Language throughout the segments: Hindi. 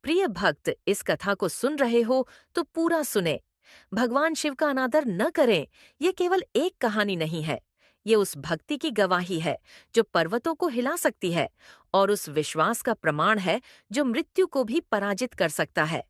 प्रिय भक्त इस कथा को सुन रहे हो तो पूरा सुने। भगवान शिव का अनादर न करें, ये केवल एक कहानी नहीं है। ये उस भक्ति की गवाही है जो पर्वतों को हिला सकती है और उस विश्वास का प्रमाण है जो मृत्यु को भी पराजित कर सकता है।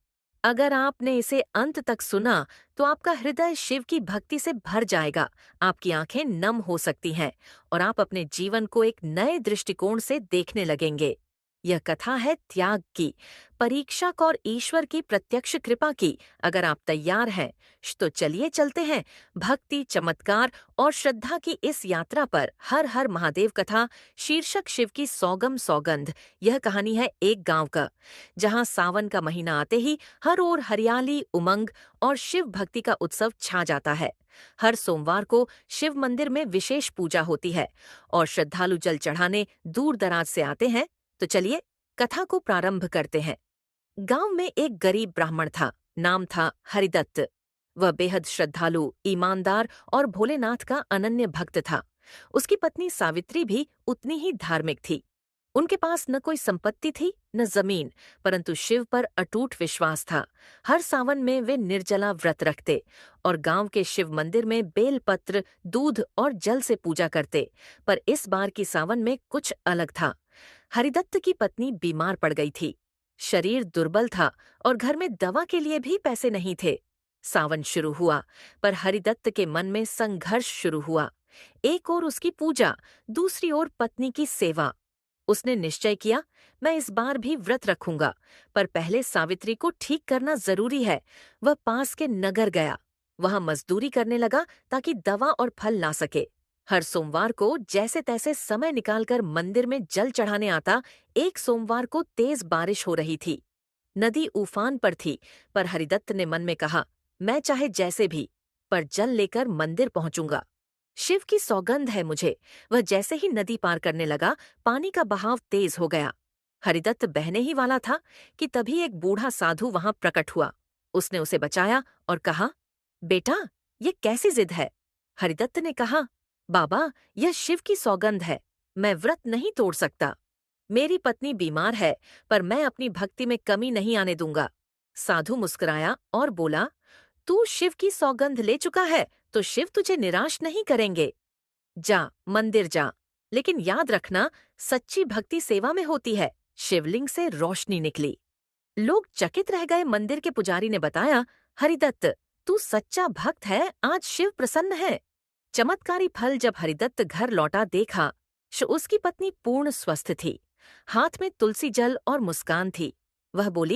अगर आपने इसे अंत तक सुना तो आपका हृदय शिव की भक्ति से भर जाएगा, आपकी आंखें नम हो सकती हैं और आप अपने जीवन को एक नए दृष्टिकोण से देखने लगेंगे। यह कथा है त्याग की, परीक्षा और ईश्वर की प्रत्यक्ष कृपा की। अगर आप तैयार हैं तो चलिए चलते हैं भक्ति, चमत्कार और श्रद्धा की इस यात्रा पर। हर हर महादेव कथा शीर्षक शिव की सौगम सौगंध। यह कहानी है एक गांव का, जहां सावन का महीना आते ही हर ओर हरियाली, उमंग और शिव भक्ति का उत्सव छा जाता है। हर सोमवार को शिव मंदिर में विशेष पूजा होती है और श्रद्धालु जल चढ़ाने दूर दराज से आते हैं। तो चलिए कथा को प्रारंभ करते हैं। गांव में एक गरीब ब्राह्मण था, नाम था हरिदत्त। वह बेहद श्रद्धालु, ईमानदार और भोलेनाथ का अनन्य भक्त था। उसकी पत्नी सावित्री भी उतनी ही धार्मिक थी। उनके पास न कोई संपत्ति थी न जमीन, परंतु शिव पर अटूट विश्वास था। हर सावन में वे निर्जला व्रत रखते और गांव के शिव मंदिर में बेलपत्र, दूध और जल से पूजा करते। पर इस बार की सावन में कुछ अलग था। हरिदत्त की पत्नी बीमार पड़ गई थी। शरीर दुर्बल था और घर में दवा के लिए भी पैसे नहीं थे। सावन शुरू हुआ, पर हरिदत्त के मन में संघर्ष शुरू हुआ। एक ओर उसकी पूजा, दूसरी ओर पत्नी की सेवा। उसने निश्चय किया, मैं इस बार भी व्रत रखूंगा, पर पहले सावित्री को ठीक करना जरूरी है। वह पास के नगर गया। वहां मजदूरी करने लगा ताकि दवा और फल ला सके। हर सोमवार को जैसे तैसे समय निकालकर मंदिर में जल चढ़ाने आता। एक सोमवार को तेज बारिश हो रही थी। नदी उफान पर थी, पर हरिदत्त ने मन में कहा, मैं चाहे जैसे भी, पर जल लेकर मंदिर पहुंचूंगा। शिव की सौगंध है मुझे। वह जैसे ही नदी पार करने लगा, पानी का बहाव तेज हो गया। हरिदत्त बहने ही वाला था कि तभी एक बूढ़ा साधु वहां प्रकट हुआ। उसने उसे बचाया और कहा, बेटा, ये कैसी जिद है? हरिदत्त ने कहा, बाबा, यह शिव की सौगंध है, मैं व्रत नहीं तोड़ सकता। मेरी पत्नी बीमार है, पर मैं अपनी भक्ति में कमी नहीं आने दूंगा। साधु मुस्कुराया और बोला, तू शिव की सौगंध ले चुका है तो शिव तुझे निराश नहीं करेंगे। जा, मंदिर जा, लेकिन याद रखना, सच्ची भक्ति सेवा में होती है। शिवलिंग से रोशनी निकली। लोग चकित रह गए। मंदिर के पुजारी ने बताया, हरिदत्त, तू सच्चा भक्त है, आज शिव प्रसन्न है। चमत्कारी फल जब हरिदत्त घर लौटा देखा, उसकी पत्नी पूर्ण स्वस्थ थी। हाथ में तुलसी जल और मुस्कान थी। वह बोली,